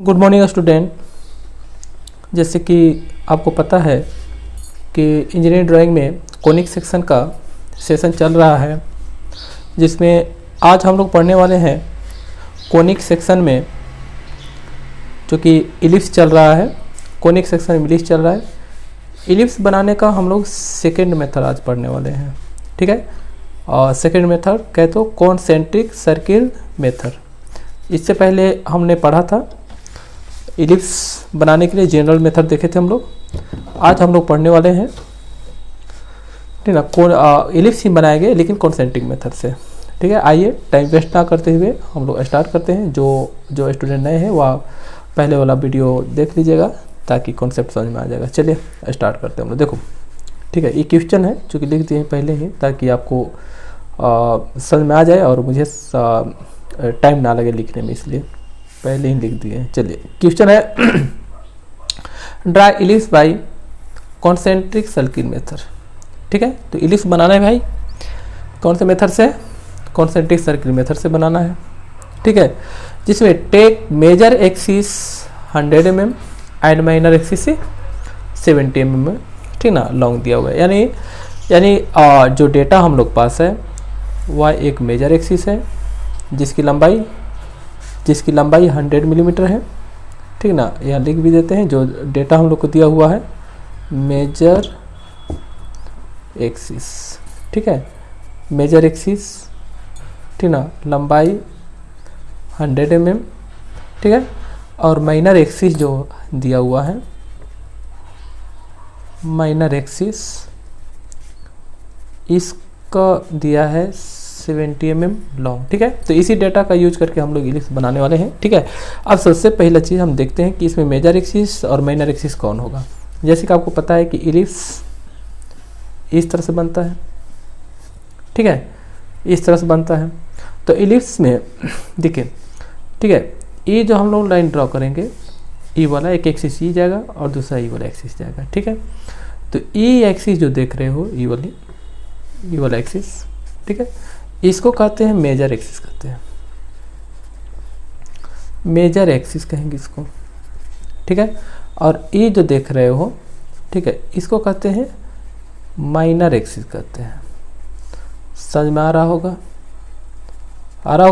Good morning student. जैसे कि आपको पता है कि इंजीनियरिंग ड्राइंग में कोनिक सेक्शन का सेशन चल रहा है, जिसमें आज हम लोग पढ़ने वाले हैं कोनिक सेक्शन में, जो कि इलिप्स चल रहा है। कोनिक सेक्शन में इलिप्स चल रहा है। इलिप्स बनाने का हम लोग सेकेंड मेथड आज पढ़ने वाले हैं, ठीक है। और सेकेंड मेथड कहे तो कॉन्सेंट्रिक सर्किल मेथड। इससे पहले हमने पढ़ा था इलिप्स बनाने के लिए जनरल मेथड देखे थे हम लोग। आज हम लोग पढ़ने वाले हैं, ठीक ना, इलिप्स ही बनाएंगे लेकिन कॉन्सेंट्रिक मेथड से, ठीक है। आइए टाइम वेस्ट ना करते हुए हम लोग स्टार्ट करते हैं। जो स्टूडेंट नए हैं वह पहले वाला वीडियो देख लीजिएगा ताकि कॉन्सेप्ट समझ में आ जाएगा। चलिए स्टार्ट करते हैं हम लोग। देखो, ठीक है, ये क्वेश्चन है जो कि लिख दिए हैं पहले ही ताकि आपको समझ में आ जाए और मुझे टाइम ना लगे लिखने में, इसलिए पहले ही लिख दिए हैं। चलिए क्वेश्चन है draw ellipse by concentric circle method, ठीक है। तो इलिप्स बनाना है भाई कौन से मेथड से? कॉन्सेंट्रिक सर्किल मेथड से बनाना है, ठीक है। जिसमें take major axis 100 mm and minor axis 70 mm, ठीक ना, लॉन्ग दिया हुआ है। यानी जो डेटा हम लोग पास है वह एक मेजर एक्सिस है जिसकी लंबाई 100 मिलीमीटर है, ठीक ना। यहाँ लिख भी देते हैं जो डेटा हम लोग को दिया हुआ है, मेजर एक्सिस, ठीक है। मेजर एक्सिस, ठीक ना, लंबाई 100 mm, ठीक है। और माइनर एक्सिस जो दिया हुआ है, माइनर एक्सिस इसका दिया है 70 mm लॉन्ग, ठीक है। तो इसी डेटा का यूज करके हम लोग इलिप्स बनाने वाले हैं, ठीक है। अब सबसे पहला चीज़ हम देखते हैं कि इसमें मेजर एक्सिस और माइनर एक्सिस कौन होगा। जैसे कि आपको पता है कि इलिप्स इस तरह से बनता है, ठीक है, इस तरह से बनता है। तो इलिप्स में देखिए, ठीक है, ये जो हम लोग लाइन ड्रॉ करेंगे, ई वाला एक एक्सिस ई जाएगा और दूसरा ई वाला एक्सिस जाएगा, ठीक है। तो ई एक्सिस जो देख रहे हो, ई वाला एक्सिस, ठीक है, इसको कहते हैं मेजर एक्सिस कहते हैं, मेजर एक्सिस कहेंगे इसको, ठीक है। और ये जो देख रहे हो, ठीक है, इसको कहते हैं माइनर एक्सिस कहते हैं। समझ में आ रहा होगा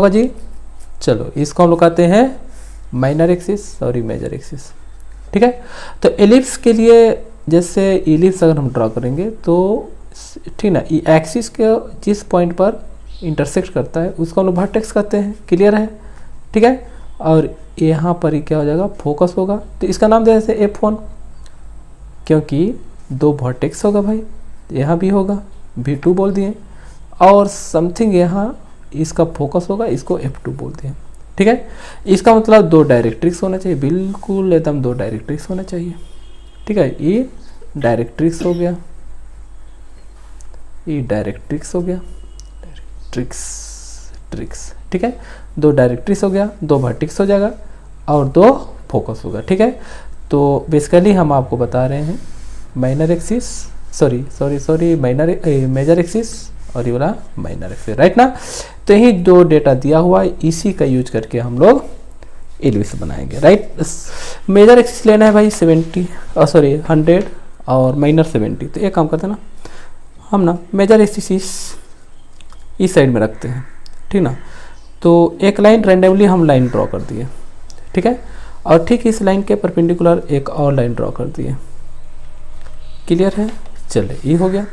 जी। चलो इसको हम लोग कहते हैं माइनर एक्सिस और ये मेजर एक्सिस, ठीक है। तो एलिप्स के लिए जैसे इलिप्स अगर हम ड्रॉ करेंगे तो ठीक ना, ये एक्सिस के जिस पॉइंट पर इंटरसेक्ट करता है उसको हम लोग वर्टेक्स कहते हैं, क्लियर है, ठीक है। और यहाँ पर ही क्या हो जाएगा, फोकस होगा। तो इसका नाम दे जैसे F1, क्योंकि दो वर्टेक्स होगा भाई, यहाँ भी होगा, V2 बोल दिए, और समथिंग यहाँ इसका फोकस होगा, इसको F2 बोलते हैं, ठीक है। इसका मतलब दो डायरेक्ट्रिक्स होना चाहिए, बिल्कुल एकदम दो डायरेक्ट्रिक्स होना चाहिए, ठीक है। ये डायरेक्ट्रिक्स हो गया, ये डायरेक्ट्रिक्स हो गया, ट्रिक्स, ठीक है। दो डायरेक्ट्रिक्स हो गया, दो वर्टेक्स हो जाएगा और दो फोकस होगा, ठीक है। तो बेसिकली हम आपको बता रहे हैं minor axis, sorry major axis और ये वाला माइनर एक्सिस, राइट ना। तो यही दो डेटा दिया हुआ है, इसी का यूज करके हम लोग इलिप्स बनाएंगे, राइट। मेजर एक्सिस लेना है भाई 100 और माइनर 70। तो एक काम करते हैं ना, हम ना मेजर एक्सिस इस साइड में रखते हैं, ठीक ना। तो एक लाइन रैंडमली हम लाइन ड्रॉ कर दिए, ठीक है। और ठीक इस लाइन के परपेंडिकुलर एक और लाइन ड्रॉ कर दिए, क्लियर है। चलिए ये हो गया।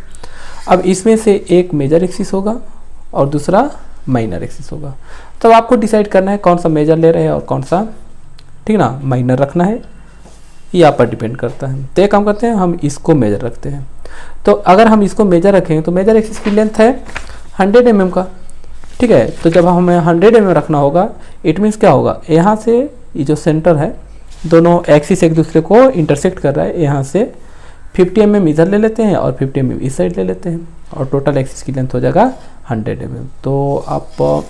अब इसमें से एक मेजर एक्सिस होगा और दूसरा माइनर एक्सिस होगा। तो आपको डिसाइड करना है कौन सा मेजर ले रहे हैं और कौन सा, ठीक ना, माइनर रखना है, ये आप पर डिपेंड करता है। तो एक काम करते हैं, हम इसको मेजर रखते हैं। तो अगर हम इसको मेजर रखेंगे तो मेजर एक्सिस की लेंथ है 100 mm का, ठीक है। तो जब हमें 100 mm रखना होगा, इट मीन्स क्या होगा, यहाँ से ये जो सेंटर है, दोनों एक्सिस एक दूसरे को इंटरसेक्ट कर रहा है, यहाँ से 50 mm इधर ले लेते हैं और 50 mm इस साइड ले लेते हैं, और टोटल एक्सिस की लेंथ हो जाएगा 100 mm। तो आप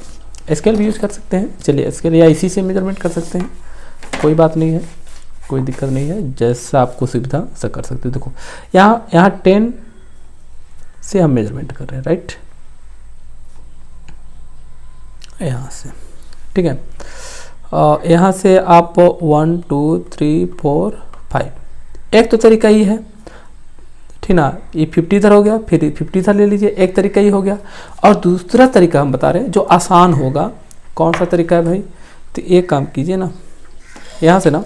स्केल भी यूज कर सकते हैं। चलिए स्केल या इसी से मेजरमेंट कर सकते हैं, कोई बात नहीं है, कोई दिक्कत नहीं है, जैसा आपको सुविधा से कर सकते हो। देखो यहाँ 10 से हम मेजरमेंट कर रहे हैं, राइट, यहाँ से, ठीक है। यहाँ से आप 1 2 3 4 5, एक तो तरीका ही है, ठीक ना, ये 50 इधर हो गया, फिर 50 इधर ले लीजिए, एक तरीका ही हो गया। और दूसरा तरीका हम बता रहे हैं जो आसान होगा, कौन सा तरीका है भाई, तो एक काम कीजिए ना, यहाँ से ना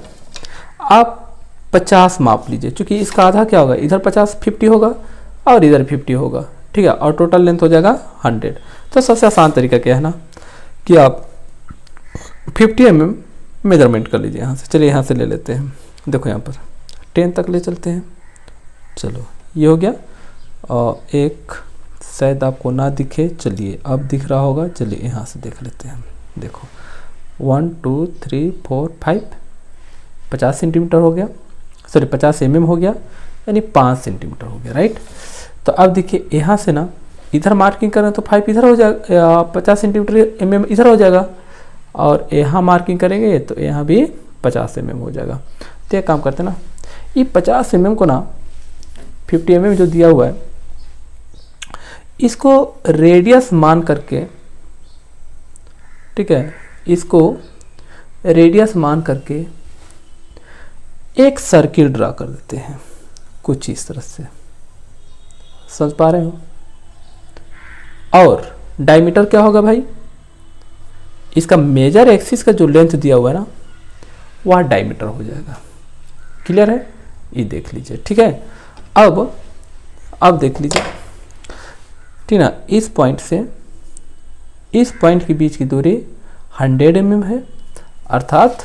आप 50 माप लीजिए, क्योंकि इसका आधा क्या होगा, इधर 50 होगा और इधर 50 होगा, ठीक है, और टोटल लेंथ हो जाएगा 100। तो सबसे आसान तरीका क्या है ना कि आप 50 mm मेजरमेंट कर लीजिए यहाँ से। चलिए यहाँ से ले लेते हैं, देखो यहाँ पर 10 तक ले चलते हैं। चलो ये हो गया, और एक शायद आपको ना दिखे, चलिए अब दिख रहा होगा, चलिए यहाँ से देख लेते हैं। देखो 1 2 3 4 5, 50 सेंटीमीटर हो गया, सॉरी 50 mm हो गया, यानी 5 सेंटीमीटर हो गया, राइट। तो अब देखिए यहाँ से ना इधर मार्किंग करें तो 5 इधर हो जाएगा, 50 सेंटीमीटर mm इधर हो जाएगा, और यहाँ मार्किंग करेंगे तो यहाँ भी 50 mm हो जाएगा। तो एक काम करते हैं ना, ये 50 mm को ना 50 mm जो दिया हुआ है इसको रेडियस मान करके, ठीक है, इसको रेडियस मान करके एक सर्किल ड्रा कर देते हैं कुछ इस तरह से, समझ पा रहे हो। और डायमीटर क्या होगा भाई, इसका मेजर एक्सिस का जो लेंथ दिया हुआ है ना वह डायमीटर हो जाएगा। क्लियर है, ये देख लीजिए, ठीक है। अब देख लीजिए, ठीक ना, इस पॉइंट से इस पॉइंट के बीच की दूरी 100 mm है, अर्थात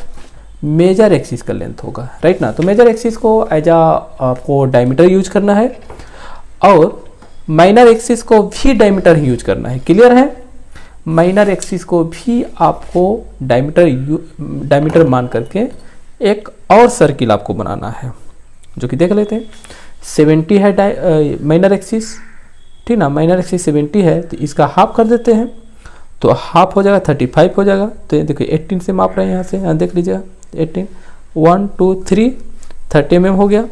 मेजर एक्सिस का लेंथ होगा, राइट ना। तो मेजर एक्सिस को एज आपको डायमीटर यूज करना है, और माइनर एक्सिस को भी डायमीटर ही यूज करना है। क्लियर है, माइनर एक्सिस को भी आपको डायमीटर मान करके एक और सर्किल आपको बनाना है, जो कि देख लेते हैं। 70 है माइनर एक्सिस, ठीक ना, माइनर एक्सिस 70 है, तो इसका हाफ कर देते हैं, तो हाफ हो जाएगा 35 हो जाएगा। तो देखिए 18 से माप रहे हैं यहाँ से, यहाँ देख लीजिएगा 18, 1 2 3 30 mm हो गया,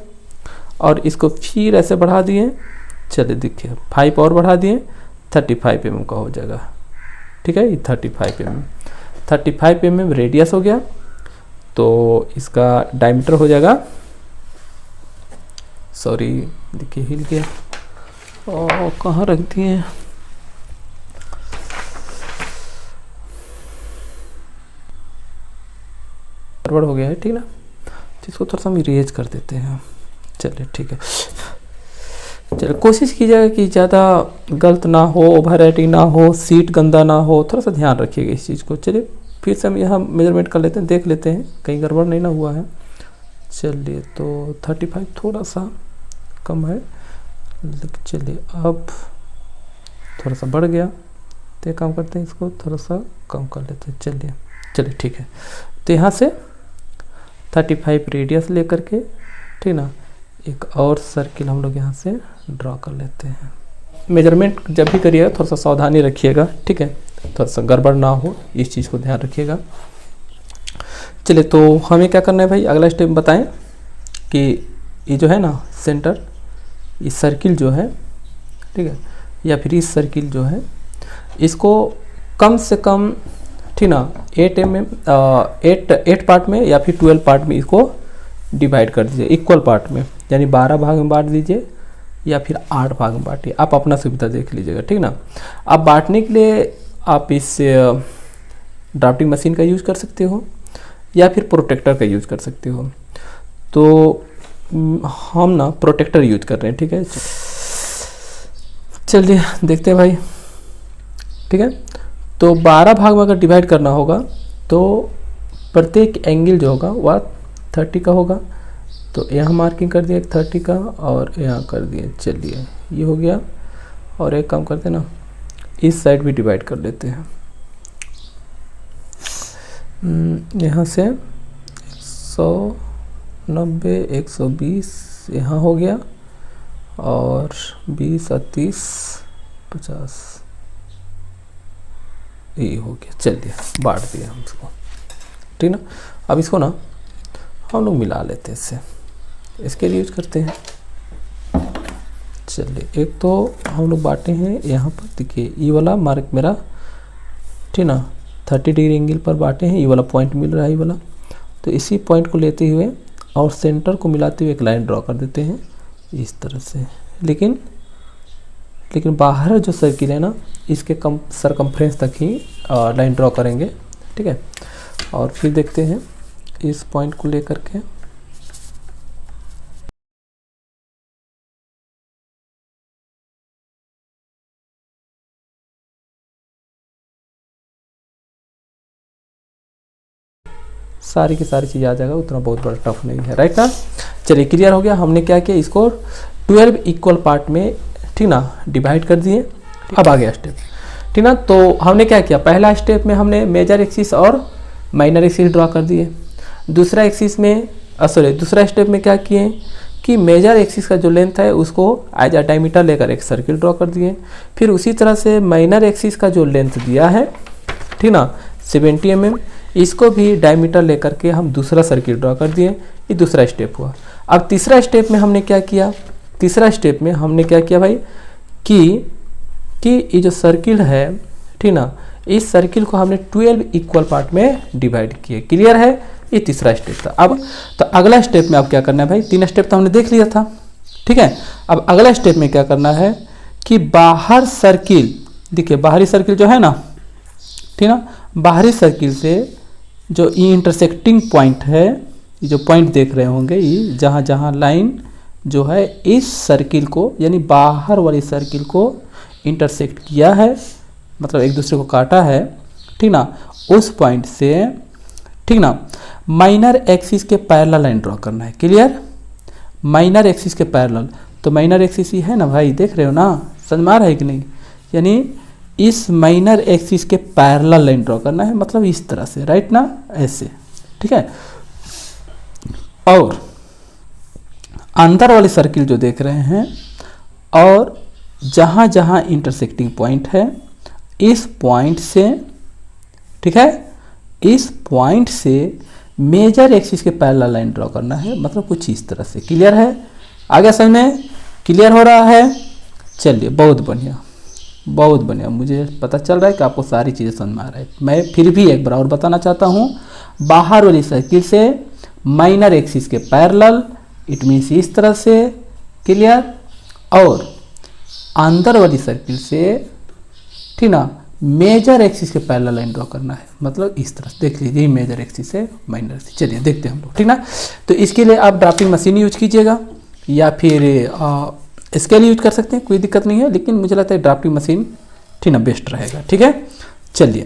और इसको फिर ऐसे बढ़ा दिए, चलिए देखिए 5 और बढ़ा दिए, 35 mm का हो जाएगा, ठीक है, ये 35 mm रेडियस हो गया। तो इसका डायमीटर हो जाएगा, सॉरी देखिए हिल गया, और कहाँ रख दिए, गड़बड़ हो गया है, ठीक ना, तो इसको थोड़ा सा हम इरेज कर देते हैं। चलिए ठीक है, चलिए कोशिश कीजिएगा कि ज़्यादा गलत ना हो, ओवर राइटिंग ना हो, सीट गंदा ना हो, थोड़ा सा ध्यान रखिएगा इस चीज़ को। चलिए फिर से हम यहाँ मेजरमेंट कर लेते हैं, देख लेते हैं कहीं गड़बड़ नहीं ना हुआ है। चलिए तो 35 थोड़ा सा कम है, चलिए अब थोड़ा सा बढ़ गया, तो एक काम करते हैं, इसको थोड़ा सा कम कर लेते हैं। चलिए ठीक है, तो यहाँ से 35 रेडियस लेकर के, ठीक ना, एक और सर्किल हम लोग यहाँ से ड्रॉ कर लेते हैं। मेजरमेंट जब भी करिएगा थोड़ा सा सावधानी रखिएगा, ठीक है, थोड़ा सा गड़बड़ ना हो, इस चीज़ को ध्यान रखिएगा। चलिए तो हमें क्या करना है भाई, अगला स्टेप बताएं कि ये जो है ना सेंटर, ये सर्किल जो है, ठीक है, या फिर इस सर्किल जो है, इसको कम से कम, ठीक ना, 8 पार्ट में या फिर 12 पार्ट में इसको डिवाइड कर दीजिए, इक्वल पार्ट में, यानी 12 भाग में बांट दीजिए या फिर 8 भाग में बांटिए, आप अपना सुविधा देख लीजिएगा, ठीक ना। अब बांटने के लिए आप इस ड्राफ्टिंग मशीन का यूज़ कर सकते हो या फिर प्रोटेक्टर का यूज़ कर सकते हो। तो हम ना प्रोटेक्टर यूज कर रहे हैं, ठीक है। चलिए देखते हैं भाई, ठीक है। तो 12 भाग में अगर डिवाइड करना होगा तो प्रत्येक एंगल जो होगा वह 30 का होगा। तो यहाँ मार्किंग कर दिया 30 का, और यहाँ कर दिए, चलिए ये हो गया। और एक काम करते हैं ना, इस साइड भी डिवाइड कर लेते हैं। यहाँ से 190 120 यहाँ हो गया, और 20 30 50 ये हो गया। चलिए बांट दिया हम इसको, ठीक ना। अब इसको ना हम लोग मिला लेते हैं, इसके लिए यूज करते हैं। चलिए एक तो हम लोग बांटे हैं यहाँ पर, देखिए ये वाला मार्क मेरा, ठीक ना, 30 डिग्री एंगल पर बांटे हैं, ये वाला पॉइंट मिल रहा है ये वाला। तो इसी पॉइंट को लेते हुए और सेंटर को मिलाते हुए एक लाइन ड्रॉ कर देते हैं इस तरह से। लेकिन बाहर जो सर्किल है ना, इसके कम सरकमफ्रेंस तक ही लाइन ड्रॉ करेंगे, ठीक है। और फिर देखते हैं इस पॉइंट को लेकर के सारी की सारी चीज़ आ जाएगा, उतना बहुत बड़ा टफ नहीं है, राइट ना। चलिए क्लियर हो गया। हमने क्या किया, इसको 12 इक्वल पार्ट में, ठीक ना, डिवाइड कर दिए। अब आ गया स्टेप, ठीक ना। तो हमने क्या किया, पहला स्टेप में हमने मेजर एक्सिस और माइनर एक्सिस ड्रॉ कर दिए। दूसरा स्टेप में क्या किए कि मेजर एक्सिस का जो लेंथ है उसको एज अ डायमीटर लेकर एक सर्किल ड्रॉ कर दिए। फिर उसी तरह से माइनर एक्सिस का जो लेंथ दिया है, ठीक ना, 70 mm, इसको भी डायमीटर लेकर के हम दूसरा सर्किल ड्रॉ कर दिए। ये दूसरा स्टेप हुआ। अब तीसरा स्टेप में हमने क्या किया, भाई कि ये जो सर्किल है, ठीक ना, इस सर्किल को हमने 12 इक्वल पार्ट में डिवाइड किए। क्लियर है, ये तीसरा स्टेप था। अब तो अगला स्टेप में अब क्या करना है भाई, 3 स्टेप तो हमने देख लिया था, ठीक है। अब अगला स्टेप में क्या करना है कि बाहर सर्किल, देखिए बाहरी सर्किल जो है ना, ठीक ना, बाहरी सर्किल से जो ये इंटरसेक्टिंग पॉइंट है, ये जो पॉइंट देख रहे होंगे, ये जहाँ जहाँ लाइन जो है इस सर्किल को, यानी बाहर वाली सर्किल को इंटरसेक्ट किया है, मतलब एक दूसरे को काटा है, ठीक ना, उस पॉइंट से, ठीक ना, माइनर एक्सिस के पैरेलल लाइन ड्रॉ करना है। क्लियर, माइनर एक्सिस के पैरेलल। तो माइनर एक्सिस ही है ना भाई, देख रहे हो ना, समझ में आ रहा है कि नहीं। यानी इस माइनर एक्सिस के पैरेलल लाइन ड्रॉ करना है, मतलब इस तरह से, राइट ना, ऐसे, ठीक है। और अंदर वाले सर्किल जो देख रहे हैं, और जहाँ जहाँ इंटरसेक्टिंग पॉइंट है, इस पॉइंट से, ठीक है, इस पॉइंट से मेजर एक्सिस के पैरेलल लाइन ड्रॉ करना है, मतलब कुछ इस तरह से। क्लियर है, आगे समझ में क्लियर हो रहा है। चलिए, बहुत बढ़िया, बहुत बढ़िया। मुझे पता चल रहा है कि आपको सारी चीज़ें समझ में आ रहा है। मैं फिर भी एक बार और बताना चाहता हूँ, बाहर वाली सर्किल से माइनर एक्सिस के पैरेलल, इट मीन्स इस तरह से। क्लियर, और अंदर वाली सर्किल से, ठीक ना, मेजर एक्सिस के पैरेलल लाइन ड्रॉ करना है, मतलब इस तरह से। देख लीजिए, मेजर एक्सिस है, माइनर एक्सिस। चलिए देखते हैं हम लोग, ठीक ना। तो इसके लिए आप ड्राफ्टिंग मशीन यूज कीजिएगा या फिर स्केल यूज कर सकते हैं, कोई दिक्कत नहीं है, लेकिन मुझे लगता है ड्राफ्टिंग मशीन, ठीक ना, बेस्ट रहेगा, ठीक है। चलिए,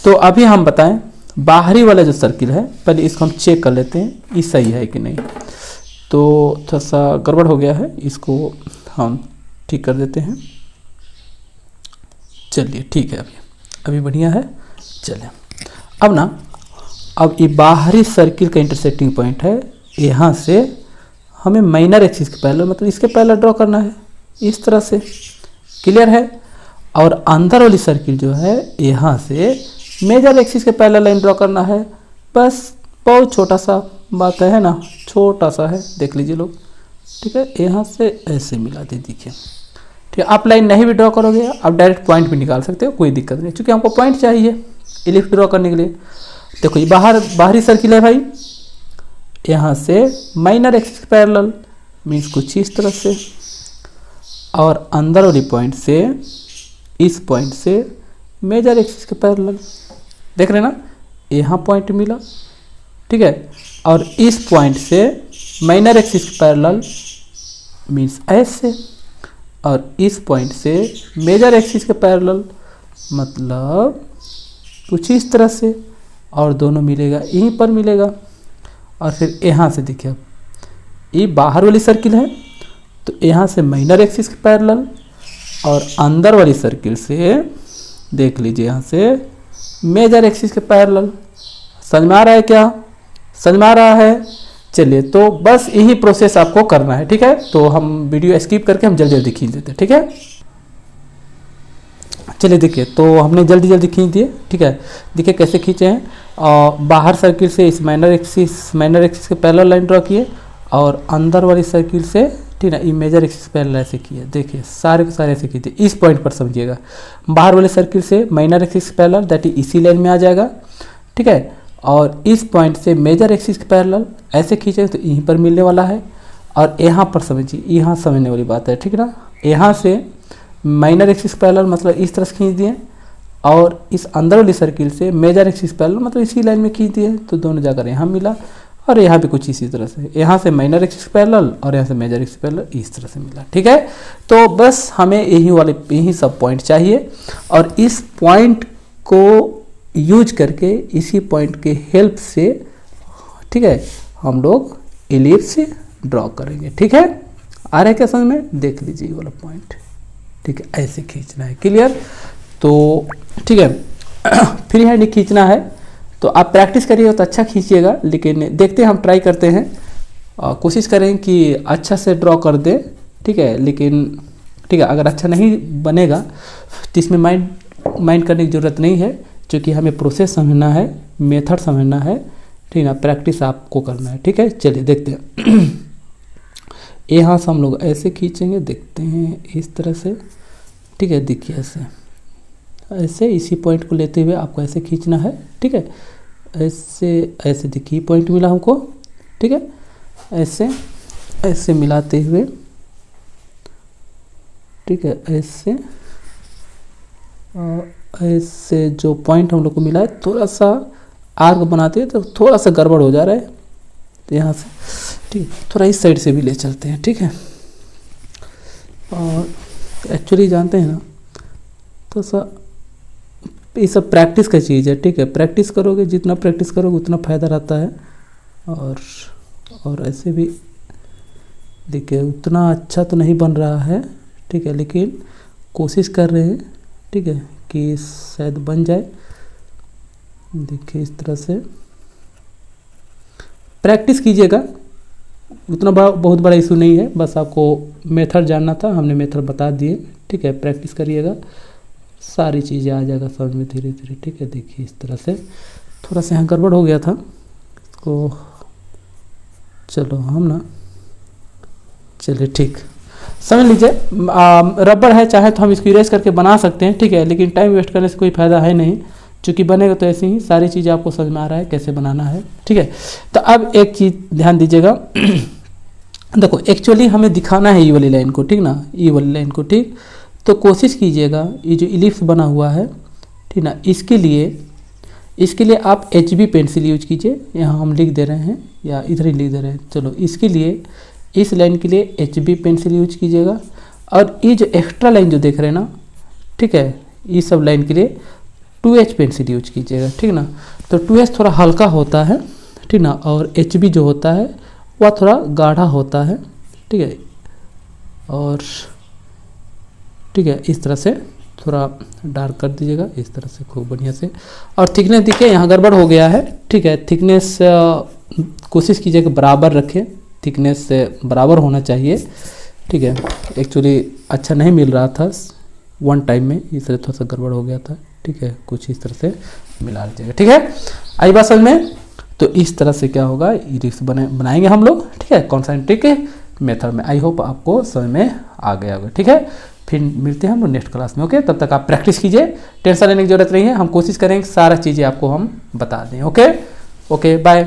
तो अभी हम बताएं बाहरी वाला जो सर्किल है, पहले इसको हम चेक कर लेते हैं ये सही है कि नहीं। तो थोड़ा सा गड़बड़ हो गया है, इसको हम ठीक कर देते हैं। चलिए ठीक है, अभी बढ़िया है। चलिए अब ना, अब ये बाहरी सर्किल का इंटरसेक्टिंग पॉइंट है, यहाँ से हमें माइनर एक्सिस के पैरेलल, मतलब इसके पैरेलल ड्रॉ करना है इस तरह से। क्लियर है, और अंदर वाली सर्किल जो है, यहाँ से मेजर एक्सिस के पैरेलल लाइन ड्रॉ करना है। बस बहुत छोटा सा बात है ना, छोटा सा है, देख लीजिए लोग, ठीक है। यहाँ से ऐसे मिला दे, देखिए, ठीक है। आप लाइन नहीं भी ड्रॉ करोगे, आप डायरेक्ट पॉइंट भी निकाल सकते हो, कोई दिक्कत नहीं, क्योंकि हमको पॉइंट चाहिए इलिप्स ड्रॉ करने के लिए। देखो ये बाहरी सर्किल है भाई, यहाँ से माइनर एक्सिस पैरेलल, मीन्स कुछ इस तरह से, और अंदर वाली पॉइंट से, इस पॉइंट से मेजर एक्सिस के पैरेलल, देख रहे हैं ना, यहाँ पॉइंट मिला, ठीक है। और इस पॉइंट से माइनर एक्सिस के पैरेलल, मीन्स ऐसे, और इस पॉइंट से मेजर एक्सिस के पैरेलल, मतलब कुछ इस तरह से, और दोनों मिलेगा यहीं पर मिलेगा। और फिर यहाँ से देखिए, अब ये बाहर वाली सर्किल है, तो यहाँ से माइनर एक्सिस के पैरेलल, और अंदर वाली सर्किल से देख लीजिए, यहाँ से मेजर एक्सिस के पैरेलल। समझ में आ रहा है क्या, समझ में आ रहा है। चलिए, तो बस यही प्रोसेस आपको करना है, ठीक है। तो हम वीडियो स्किप करके हम जल्दी जल्दी खींच देते हैं, ठीक है। चलिए देखिए, तो हमने जल्दी जल्दी खींच दिए, ठीक है। देखिए कैसे खींचे हैं, और बाहर सर्किल से इस माइनर एक्सिस के पैरेलल लाइन ड्रॉ किए, और अंदर वाली सर्किल से, ठीक है। ये मेजर एक्सिस पैरेलल ऐसे किए, देखिए सारे के सारे ऐसे कीजिए, इस पॉइंट पर समझिएगा। बाहर वाले सर्किल से minor axis parallel that is इसी लाइन में आ जाएगा, ठीक है। और इस पॉइंट से मेजर एक्सिस पैरेलल ऐसे खींचे तो यहीं पर मिलने वाला है। और यहाँ पर समझिए, यहाँ समझने वाली बात है, ठीक है ना। यहाँ से माइनर एक्सिस पैरेलल मतलब इस तरह से खींच दिए, और इस अंदर वाली सर्किल से मेजर एक्सिस पैरेलल मतलब इसी लाइन में खींच दिए, तो दोनों जाकर यहाँ मिला। और यहाँ पे कुछ इसी तरह से, यहाँ से माइनर एक्सिस पैरेलल और यहाँ से मेजर एक्सिस पैरेलल इस तरह से मिला, ठीक है। तो बस हमें यही सब पॉइंट चाहिए, और इस पॉइंट को यूज करके, इसी पॉइंट के हेल्प से, ठीक है, हम लोग एलिप्स ड्रॉ करेंगे, ठीक है। आ रहा है क्या समझ में, देख लीजिए ये वाला पॉइंट, ठीक है, ऐसे खींचना है, क्लियर। तो ठीक है, फ्री हैंड खींचना है, तो आप प्रैक्टिस करिएगा तो अच्छा खींचिएगा, लेकिन देखते हैं, हम ट्राई करते हैं, कोशिश करें कि अच्छा से ड्रॉ कर दें, ठीक है। लेकिन ठीक है, अगर अच्छा नहीं बनेगा तो इसमें माइंड करने की ज़रूरत नहीं है, क्योंकि हमें प्रोसेस समझना है, मेथड समझना है, ठीक है, प्रैक्टिस आपको करना है, ठीक है। चलिए देखते हैं। यहाँ से हम लोग ऐसे खींचेंगे, देखते हैं इस तरह से, ठीक है। देखिए ऐसे इसी पॉइंट को लेते हुए आपको ऐसे खींचना है, ठीक है। ऐसे देखिए पॉइंट मिला हमको, ठीक है। ऐसे मिलाते हुए, ठीक है, ऐसे जो पॉइंट हम लोग को मिला है, थोड़ा सा आर्क बनाते हैं तो थोड़ा सा गड़बड़ हो जा रहा है, तो यहाँ से ठीक है, थोड़ा इस साइड से भी ले चलते हैं, ठीक है। और एक्चुअली जानते हैं ना, तो सा ये सब प्रैक्टिस का चीज़ है, ठीक है। प्रैक्टिस करोगे, जितना प्रैक्टिस करोगे उतना फ़ायदा रहता है। और ऐसे भी देखिए उतना अच्छा तो नहीं बन रहा है, ठीक है, लेकिन कोशिश कर रहे हैं, ठीक है, कि शायद बन जाए। देखिए इस तरह से प्रैक्टिस कीजिएगा, उतना बहुत बड़ा इशू नहीं है, बस आपको मेथड जानना था, हमने मेथड बता दिए, ठीक है। प्रैक्टिस करिएगा, सारी चीज़ें आ जाएगा समझ में धीरे धीरे, ठीक है। देखिए इस तरह से थोड़ा सा यहाँ गड़बड़ हो गया था, इसको चलो हम ना, चलिए ठीक समझ लीजिए। रबर है, चाहे तो हम इसको इरेज करके बना सकते हैं, ठीक है, लेकिन टाइम वेस्ट करने से कोई फ़ायदा है नहीं, चूँकि बनेगा तो ऐसे ही सारी चीज़ें आपको समझ में आ रहा है कैसे बनाना है, ठीक है। तो अब एक चीज़ ध्यान दीजिएगा। देखो एक्चुअली हमें दिखाना है ये वाली लाइन को, ठीक ना, ये वाली लाइन को, ठीक। तो कोशिश कीजिएगा ये जो इलिप्स बना हुआ है, ठीक ना, इसके लिए आप HB पेंसिल यूज कीजिए। यहाँ हम लिख दे रहे हैं या इधर ही लिख दे रहे हैं, चलो इसके लिए, इस लाइन के लिए HB पेंसिल यूज कीजिएगा। और ये जो एक्स्ट्रा लाइन जो देख रहे हैं ना, ठीक है, ये सब लाइन के लिए 2H पेंसिल यूज कीजिएगा, ठीक ना। तो 2H थोड़ा हल्का होता है, ठीक ना, और HB जो होता है वह थोड़ा गाढ़ा होता है, ठीक है। और ठीक है, इस तरह से थोड़ा डार्क कर दीजिएगा, इस तरह से खूब बढ़िया से। और थिकनेस देखिए यहाँ गड़बड़ हो गया है, ठीक है। थिकनेस कोशिश कीजिए कि बराबर रखें, थिकनेस से बराबर होना चाहिए, ठीक है। एक्चुअली अच्छा नहीं मिल रहा था वन टाइम में, इसलिए थोड़ा सा गड़बड़ हो गया था, ठीक है। कुछ इस तरह से मिला लीजिएगा, ठीक है। आई बात समझ में। तो इस तरह से क्या होगा, इलिप्स बनाएंगे हम लोग, ठीक है, कॉन्सेंट्रिक मेथड में। आई होप आपको समझ में आ गया होगा, ठीक है। फिर मिलते हैं हम लोग नेक्स्ट क्लास में, ओके। तब तक आप प्रैक्टिस कीजिए, टेंशन लेने की जरूरत नहीं है, हम कोशिश करेंगे सारा चीज़ें आपको हम बता दें, ओके। बाय।